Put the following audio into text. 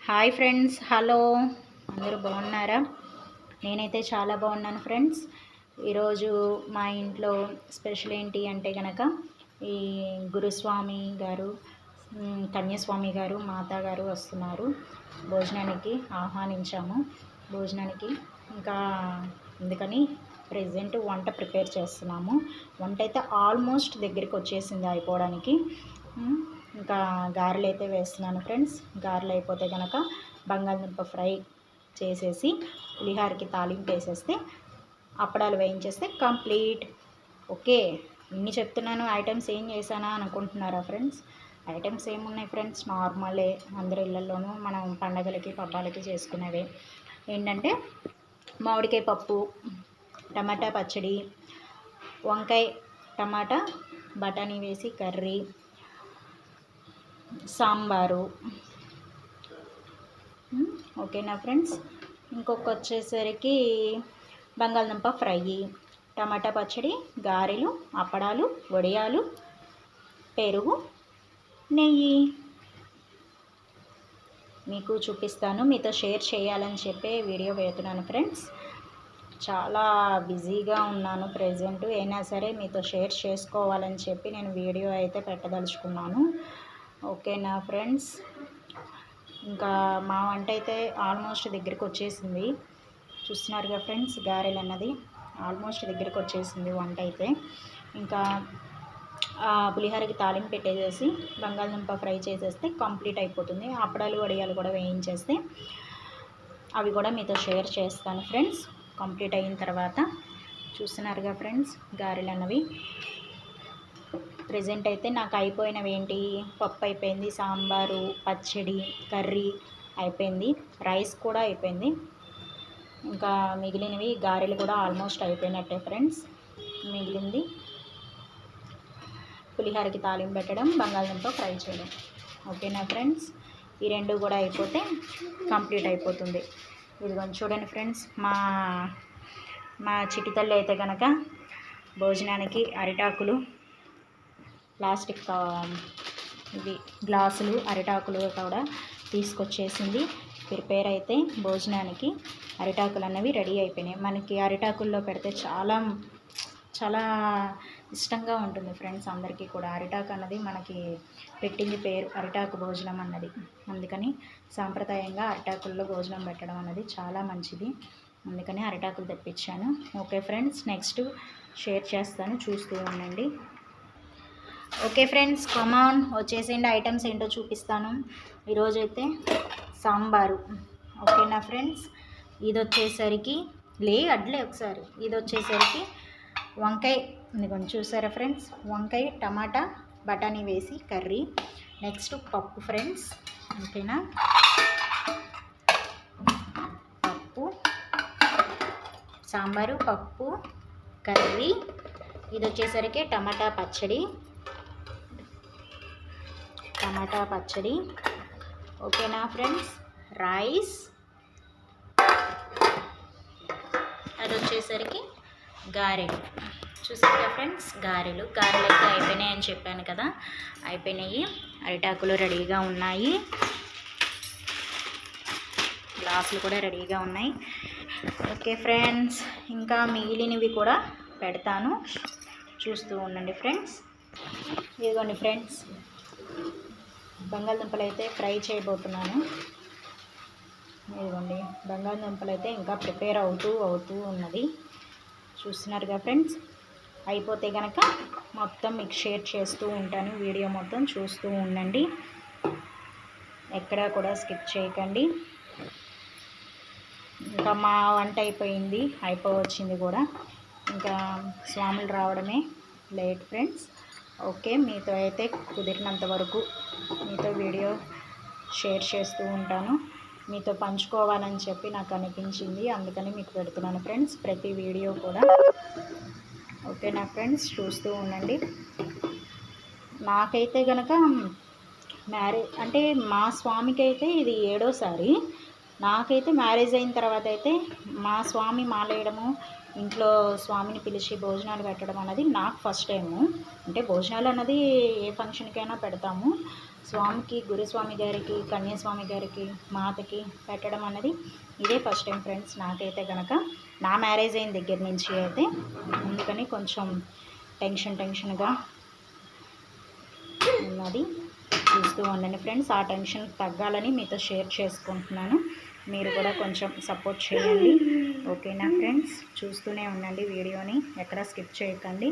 Hi friends, hello. అందరూ బాగున్నారా? నేనైతే చాలా బాగున్నాను ఫ్రెండ్స్. ఈరోజు మా ఇంట్లో స్పెషల్ ఏంటి అంటే కనుక ఈ గురుస్వామి గారు, కన్యాస్వామి గారు, మాతా గారు వస్తున్నారు. భోజనానికి ఆహ్వానించాము. భోజనానికి ఇంకా అందుకని ప్రెజెంట్ వంట ప్రిపేర్ చేస్తున్నాము. వంట అయితే ఆల్మోస్ట్ దగ్గరికి వచ్చేసింది అయిపోవడానికి. ఇంకా గారెలు అయితే వేస్తున్నాను ఫ్రెండ్స్. గారెలు అయిపోతే కనుక బంగాళదుంప ఫ్రై చేసేసి పులిహారకి తాలింపు వేసేస్తే అప్పడాలు వేయించేస్తే కంప్లీట్. ఓకే, ఇన్ని చెప్తున్నాను, ఐటమ్స్ ఏం చేశానా అనుకుంటున్నారా ఫ్రెండ్స్? ఐటమ్స్ ఏమున్నాయి ఫ్రెండ్స్, నార్మలే, అందరి ఇళ్ళల్లోనూ మనం పండగలకి పబ్బాలకి చేసుకునేవే. ఏంటంటే మామిడికాయ పప్పు, టమాటా పచ్చడి, వంకాయ టమాటా బఠానీ వేసి కర్రీ, సాంబారు. ఓకేనా ఫ్రెండ్స్? ఇంకొక వచ్చేసరికి బంగాళదుంప ఫ్రై, టమాటా పచ్చడి, గారెలు, అప్పడాలు, వడియాలు, పెరుగు, నెయ్యి. మీకు చూపిస్తాను, మీతో షేర్ చేయాలని చెప్పి వీడియో పెడుతున్నాను ఫ్రెండ్స్. చాలా బిజీగా ఉన్నాను ప్రెజెంట్, అయినా సరే మీతో షేర్ చేసుకోవాలని చెప్పి నేను వీడియో అయితే పెట్టదలుచుకున్నాను. ఓకేనా ఫ్రెండ్స్? ఇంకా మా వంట అయితే ఆల్మోస్ట్ దగ్గరికి వచ్చేసింది. చూస్తున్నారుగా ఫ్రెండ్స్, గారెలు అన్నది ఆల్మోస్ట్ దగ్గరికి వచ్చేసింది వంట అయితే. ఇంకా పులిహోరకి తాలింపు పెట్టేసేసి బంగాళదుంప ఫ్రై చేసేస్తే కంప్లీట్ అయిపోతుంది. అప్పడాలు వడియాలు కూడా వేయించేస్తే అవి కూడా మీతో షేర్ చేస్తాను ఫ్రెండ్స్ కంప్లీట్ అయిన తర్వాత. చూస్తున్నారుగా ఫ్రెండ్స్, గారెలు అన్నవి ప్రెజెంట్ అయితే నాకు అయిపోయినవి ఏంటి, పప్పు అయిపోయింది, సాంబారు, పచ్చడి, కర్రీ అయిపోయింది, రైస్ కూడా అయిపోయింది. ఇంకా మిగిలినవి గారెలు కూడా ఆల్మోస్ట్ అయిపోయినట్టే ఫ్రెండ్స్. మిగిలింది పులిహోరకి తాలింపు పెట్టడం, బంగాళదుంప ఫ్రై చేయడం. ఓకేనా ఫ్రెండ్స్? ఈ రెండు కూడా అయిపోతే కంప్లీట్ అయిపోతుంది. ఇదిగోండి చూడండి ఫ్రెండ్స్, మా చిటితల్లి అయితే కనుక భోజనానికి అరిటాకులు, ప్లాస్టిక్ ఇవి గ్లాసులు, అరిటాకులు కూడా తీసుకొచ్చేసింది. ప్రిపేర్ అయితే భోజనానికి అరిటాకులు అన్నవి రెడీ అయిపోయినాయి. మనకి అరిటాకుల్లో పెడితే చాలా చాలా ఇష్టంగా ఉంటుంది ఫ్రెండ్స్. అందరికీ కూడా అరిటాకు అన్నది మనకి పెట్టింది పేరు అరిటాకు భోజనం అన్నది. అందుకని సాంప్రదాయంగా అరిటాకుల్లో భోజనం పెట్టడం అన్నది చాలా మంచిది. అందుకని అరిటాకులు తెప్పించాను. ఓకే ఫ్రెండ్స్, నెక్స్ట్ షేర్ చేస్తాను, చూస్తూ ఉండండి. ఓకే ఫ్రెండ్స్, కమాన్ వచ్చేసేయండి, ఐటమ్స్ ఏంటో చూపిస్తాను. ఈరోజైతే సాంబారు. ఓకేనా ఫ్రెండ్స్? ఇది వచ్చేసరికి అడ్లే ఒకసారి, ఇది వచ్చేసరికి వంకాయ, ఇదిగోండి చూసారా ఫ్రెండ్స్, వంకాయ టమాటా బఠానీ వేసి కర్రీ. నెక్స్ట్ పప్పు ఫ్రెండ్స్. ఓకేనా? పప్పు, సాంబారు, పప్పు, కర్రీ. ఇది వచ్చేసరికి టమాటా పచ్చడి. ఓకేనా ఫ్రెండ్స్? రైస్. అది వచ్చేసరికి గారెలు. చూసారుగా ఫ్రెండ్స్, గారెలు అయితే అయిపోయినాయి అని చెప్పాను కదా, అయిపోయినాయి. అరిటాకులు రెడీగా ఉన్నాయి, గ్లాసులు కూడా రెడీగా ఉన్నాయి. ఓకే ఫ్రెండ్స్, ఇంకా మిగిలినవి కూడా పెడతాను, చూస్తూ ఉండండి ఫ్రెండ్స్. ఇదిగోండి ఫ్రెండ్స్, బంగాళదుంపలు అయితే ఫ్రై చేయబోతున్నాను. ఇదిగోండి, బంగాళదుంపలు అయితే ఇంకా ప్రిపేర్ అవుతూ ఉన్నది. చూస్తున్నారుగా ఫ్రెండ్స్, అయిపోతే కనుక మొత్తం మీకు షేర్ చేస్తూ ఉంటాను. వీడియో మొత్తం చూస్తూ ఉండండి, ఎక్కడా కూడా స్కిప్ చేయకండి. ఇంకా మా వంట అయిపోవచ్చింది కూడా. ఇంకా స్వాములు రావడమే లేట్ ఫ్రెండ్స్. ఓకే, మీతో అయితే కుదిరినంత వరకు మీతో వీడియో షేర్ చేస్తూ ఉంటాను. మీతో పంచుకోవాలని చెప్పి నాకు అనిపించింది, అందుకని మీకు పెడుతున్నాను ఫ్రెండ్స్ ప్రతి వీడియో కూడా. ఓకేనా ఫ్రెండ్స్? చూస్తూ ఉండండి. నాకైతే కనుక మ్యారేజ్ అంటే మా స్వామికి అయితే ఇది 7వసారి. నాకైతే మ్యారేజ్ అయిన తర్వాత అయితే మా స్వామి మాలేయడము, ఇంట్లో స్వామిని పిలిచి భోజనాలు పెట్టడం అన్నది నాకు ఫస్ట్ టైము. అంటే భోజనాలు అన్నది ఏ ఫంక్షన్కైనా పెడతాము, స్వామికి, గురుస్వామి గారికి, కన్యాస్వామి గారికి, మాతకి పెట్టడం అన్నది ఇదే ఫస్ట్ టైం ఫ్రెండ్స్ నాకైతే కనుక. నా మ్యారేజ్ అయిన దగ్గర నుంచి అయితే, అందుకని కొంచెం టెన్షన్గా ఉన్నది. చూస్తూ ఉండండి ఫ్రెండ్స్. ఆ టెన్షన్ తగ్గాలని మీతో షేర్ చేసుకుంటున్నాను. మీరు కూడా కొంచెం సపోర్ట్ చేయండి, ఓకేనా ఫ్రెండ్స్. చూస్తూనే ఉండండి వీడియోని, ఎక్కడ స్కిప్ చేయకండి.